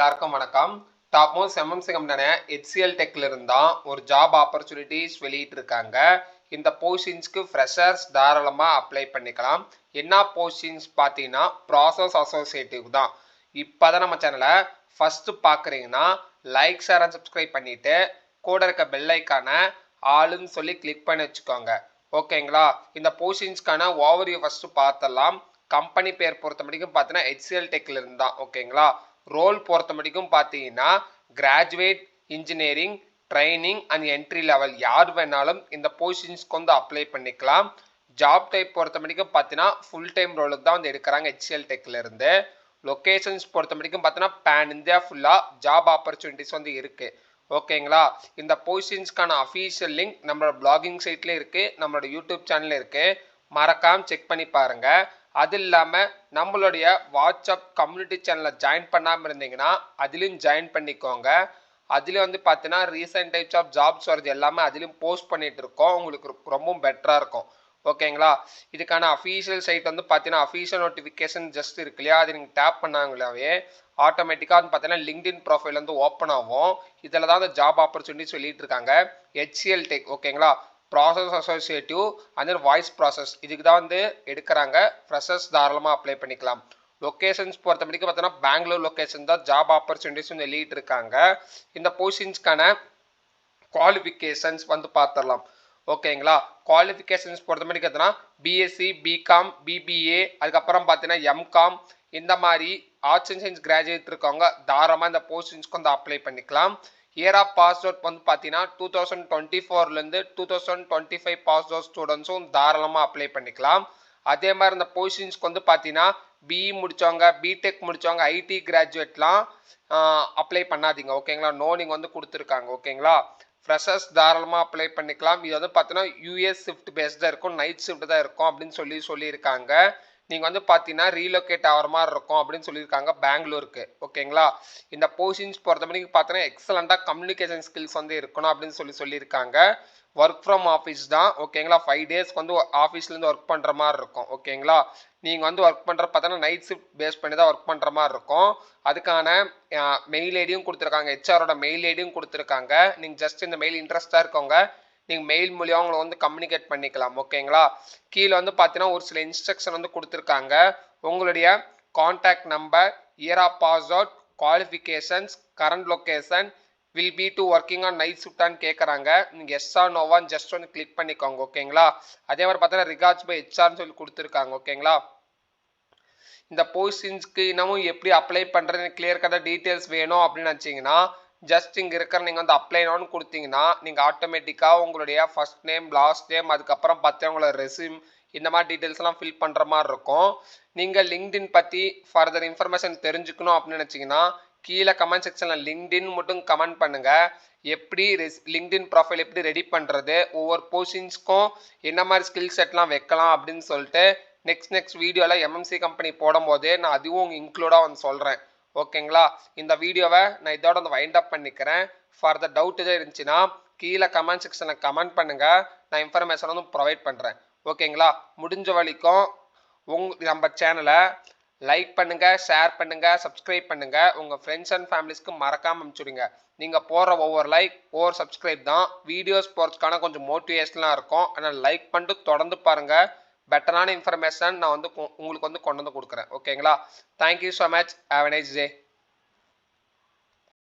எல்லாருக்கும் வணக்கம். Top most MNC கம்பெனியான HCL டெக்ல இருந்தா ஒரு ஜாப் ஆப்பர்ச்சுனிட்டிஸ் வெளியிட்டு இருக்காங்க. இந்த போஸ்டிங்ஸ்க்கு ஃப்ரெஷர்ஸ் தாராளமா அப்ளை பண்ணிக்கலாம். என்ன போஸ்டிங்ஸ் பார்த்தீங்கன்னா ப்ராசஸ் அசோசியேட்டிவ் தான். இப்போதான் நம்ம சேனலை ஃபர்ஸ்ட் பார்க்குறீங்கன்னா லைக் ஷேர் அண்ட் சப்ஸ்கிரைப் பண்ணிட்டு கூட இருக்க பெல் ஐக்கானை ஆளுன்னு சொல்லி கிளிக் பண்ணி வச்சுக்கோங்க. ஓகேங்களா? இந்த போஸ்டிங்ஸ்க்கான ஓவர்வியூ ஃபர்ஸ்ட் பார்த்தலாம். கம்பெனி பேர் பொறுத்த முடிக்கும் பார்த்தீங்கன்னா HCL டெக்ல இருந்தா. ஓகேங்களா? ரோல் பொறுத்த முடிக்கும் பார்த்தீங்கன்னா graduate engineering training and entry level யார் வேணாலும் இந்த போஸ்டிங்ஸ்க்கு வந்து அப்ளை பண்ணிக்கலாம். ஜாப் டைப் பொறுத்த முடிக்கும் பார்த்தீங்கன்னா ஃபுல் டைம் ரோலுக்கு தான் வந்து எடுக்கிறாங்க HCL டெக்ல இருந்து. லொக்கேஷன்ஸ் பொறுத்த முடிக்கும் பார்த்தீங்கன்னா பேன் இந்தியா ஃபுல்லாக ஜாப் ஆப்பர்ச்சுனிட்டிஸ் வந்து இருக்கு. ஓகேங்களா? இந்த போஸ்டிங்ஸ்க்கான அஃபீஷியல் லிங்க் நம்மளோட பிளாகிங் சைட்ல இருக்கு, நம்மளோட யூடியூப் சேனல்ல இருக்கு. மறக்காம செக் பண்ணி பாருங்க. அது இல்லாமல் நம்மளுடைய வாட்ஸ்அப் கம்யூனிட்டி சேனலில் ஜாயின் பண்ணாமல் இருந்தீங்கன்னா அதுலேயும் ஜாயின் பண்ணிக்கோங்க. அதுலேயும் வந்து பார்த்தீங்கன்னா ரீசெண்ட் டைப்ஸ் ஆஃப் ஜாப்ஸ் வருது எல்லாமே அதுலேயும் போஸ்ட் பண்ணிட்டு இருக்கோம். உங்களுக்கு ரொம்பவும் பெட்டராக இருக்கும். ஓகேங்களா? இதுக்கான அஃபீஷியல் சைட் வந்து பார்த்தீங்கன்னா அஃபீஷியல் நோட்டிஃபிகேஷன் ஜஸ்ட் இருக்கு இல்லையா, அது நீங்கள் டேப் பண்ணாங்களாவே ஆட்டோமேட்டிக்காக வந்து பார்த்தீங்கன்னா லிங்க்டின் ப்ரொஃபைல் வந்து ஓப்பன் ஆகும். இதில் தான் அந்த ஜாப் ஆப்பர்ச்சுனிட்டிஸ் சொல்லிட்டு இருக்காங்க. HCL tech. ஓகேங்களா? Process associative and voice process இதுக்கு தான் வந்து எடுக்கிறாங்க. ஃப்ரெஷர்ஸ் தாராளமாக அப்ளை பண்ணிக்கலாம். லொக்கேஷன்ஸ் பொறுத்த முடிக்கும் பார்த்தீங்கன்னா பெங்களூர் லொக்கேஷன் தான் ஜாப் ஆப்பர்ச்சுனிட்டிஸ் வந்து வெளியிட்டு இருக்காங்க. இந்த போஸ்டிங்ஸ்க்கான குவாலிஃபிகேஷன்ஸ் வந்து பார்த்துடலாம். ஓகேங்களா? குவாலிஃபிகேஷன்ஸ் பொறுத்த மாதிரி பார்த்தீங்கன்னா பிஎஸ்சி பிகாம் பிபிஏ அதுக்கப்புறம் பார்த்தீங்கன்னா எம்காம் இந்த மாதிரி ஆர்ட்ஸ் அண்ட் சயின்ஸ் கிராஜுவேட் இருக்கவங்க தாராளமாக இந்த போஸ்டிங்ஸ்க்கு வந்து அப்ளை பண்ணிக்கலாம். இயர் ஆஃப் பாஸ் அவுட் வந்து பார்த்தீங்கன்னா 2024லேருந்து 2025 பாஸ் அவுட் ஸ்டூடெண்ட்ஸும் தாராளமாக அப்ளை பண்ணிக்கலாம். அதே மாதிரி இந்த போஸ்டிங்ஸ்க்கு வந்து பார்த்தீங்கன்னா பிஇ முடித்தவங்க பிடெக் முடித்தவங்க ஐடி கிராஜுவேட்லாம் அப்ளை பண்ணாதீங்க. ஓகேங்களா? நோ நீங்கள் வந்து கொடுத்துருக்காங்க. ஓகேங்களா? ஃப்ரெஷர்ஸ் தாராளமாக அப்ளை பண்ணிக்கலாம். இது வந்து பார்த்தீங்கன்னா யூஎஸ் ஷிஃப்ட் பேஸ்டாக இருக்கும், நைட் ஷிஃப்ட் தான் இருக்கும் அப்படின்னு சொல்லியிருக்காங்க. நீங்கள் வந்து பார்த்தீங்கன்னா ரீலோகேட் ஆகிற மாதிரி இருக்கும் அப்படின்னு சொல்லியிருக்காங்க பெங்களூருக்கு. ஓகேங்களா? இந்த போஸ்டிங்ஸ் பொறுத்த வரைக்கும் பார்த்தீங்கன்னா எக்ஸலண்ட்டாக கம்யூனிகேஷன் ஸ்கில்ஸ் வந்து இருக்கணும் அப்படின்னு சொல்லியிருக்காங்க. ஒர்க் ஃப்ரம் ஆஃபீஸ் தான். ஓகேங்களா? 5 டேஸ்க்கு வந்து ஆஃபீஸ்லேருந்து ஒர்க் பண்ணுற மாதிரி இருக்கும். ஓகேங்களா? நீங்கள் வந்து ஒர்க் பண்ணுற பார்த்தீங்கன்னா நைட் ஷிஃப்ட் பேஸ் பண்ணி தான் ஒர்க் பண்ணுற மாதிரி இருக்கும். அதுக்கான மெயில் ஐடியும் கொடுத்துருக்காங்க, ஹெச்ஆரோட மெயில் ஐடியும் கொடுத்துருக்காங்க. நீங்கள் ஜஸ்ட் இந்த மெயில் இன்ட்ரெஸ்டாக இருக்கவங்க நீங்கள் மெயில் மூலியம் உங்களை வந்து கம்யூனிகேட் பண்ணிக்கலாம். ஓகேங்களா? கீழே வந்து பார்த்தீங்கன்னா ஒரு சில இன்ஸ்ட்ரக்ஷன் வந்து கொடுத்துருக்காங்க. உங்களுடைய contact number, year of pass out, qualifications, current location, will be to working on night ஷிஃப்டான்னு கேட்குறாங்க. நீங்கள் எஸ்ஆ நோவான்னு ஜஸ்ட் வந்து கிளிக் பண்ணிக்கோங்க. ஓகேங்களா? அதே மாதிரி பார்த்தீங்கன்னா ரிகார்ட்ஸ் பை ஹெச்ஆர்னு சொல்லி கொடுத்துருக்காங்க. ஓகேங்களா? இந்த போஸ்டிங்ஸ்க்கு இன்னமும் எப்படி அப்ளை பண்ணுறதுன்னு கிளியர் கட்டாக டீட்டெயில்ஸ் வேணும் அப்படின்னு நினச்சிங்கன்னா ஜஸ்ட் இங்கே இருக்கிற நீங்கள் வந்து அப்ளை நோன்னு கொடுத்தீங்கன்னா நீங்கள் ஆட்டோமேட்டிக்காக உங்களுடைய ஃபர்ஸ்ட் நேம் லாஸ்ட் நேம் அதுக்கப்புறம் பார்த்தீங்கன்னா உங்களோட ரெஸ்யூம் இந்த மாதிரி டீட்டெயில்ஸ்லாம் ஃபில் பண்ணுற மாதிரி இருக்கும். நீங்கள் லிங்க்டின் பற்றி ஃபர்தர் இன்ஃபர்மேஷன் தெரிஞ்சுக்கணும் அப்படின்னு நினச்சிங்கன்னா கீழே கமெண்ட் செக்ஷனில் லிங்க்டின் மட்டும் கமெண்ட் பண்ணுங்கள். எப்படி லிங்க்டின் ப்ரொஃபைல் எப்படி ரெடி பண்ணுறது, ஒவ்வொரு போஸ்டிங்ஸ்க்கும் என்ன மாதிரி ஸ்கில் செட்லாம் வைக்கலாம் அப்படின்னு சொல்லிட்டு நெக்ஸ்ட் வீடியோவில் எம்என்சி கம்பெனி போடும் போதே நான் அதுவும் இன்க்ளூடாக வந்து சொல்கிறேன். ஓகேங்களா? இந்த வீடியோவை நான் இதோட வந்து வைண்ட் அப் பண்ணிக்கிறேன். ஃபர்தர் டவுட் எதாவது இருந்துச்சுன்னா கீழே கமெண்ட் செக்ஷனில் கமெண்ட் பண்ணுங்கள், நான் இன்ஃபர்மேஷன் வந்து ப்ரொவைட் பண்ணுறேன். ஓகேங்களா? முடிஞ்ச வரைக்கும் நம்ம சேனலை லைக் பண்ணுங்கள், ஷேர் பண்ணுங்கள், சப்ஸ்கிரைப் பண்ணுங்கள். உங்கள் ஃப்ரெண்ட்ஸ் அண்ட் ஃபேமிலிஸ்க்கு மறக்காமல் அனுப்பிச்சுடுங்க. நீங்கள் போடுற ஒவ்வொரு லைக் ஒவ்வொரு சப்ஸ்கிரைப் தான் வீடியோஸ் போகிறதுக்கான கொஞ்சம் மோட்டிவேஷனாக இருக்கும். ஆனால் லைக் பண்ணிட்டு தொடர்ந்து பாருங்கள். பெட்டரான இன்ஃபர்மேஷன் நான் வந்து உங்களுக்கு வந்து கொண்டு வந்து கொடுக்குறேன். ஓகேங்களா? Thank you so much. Have a nice day.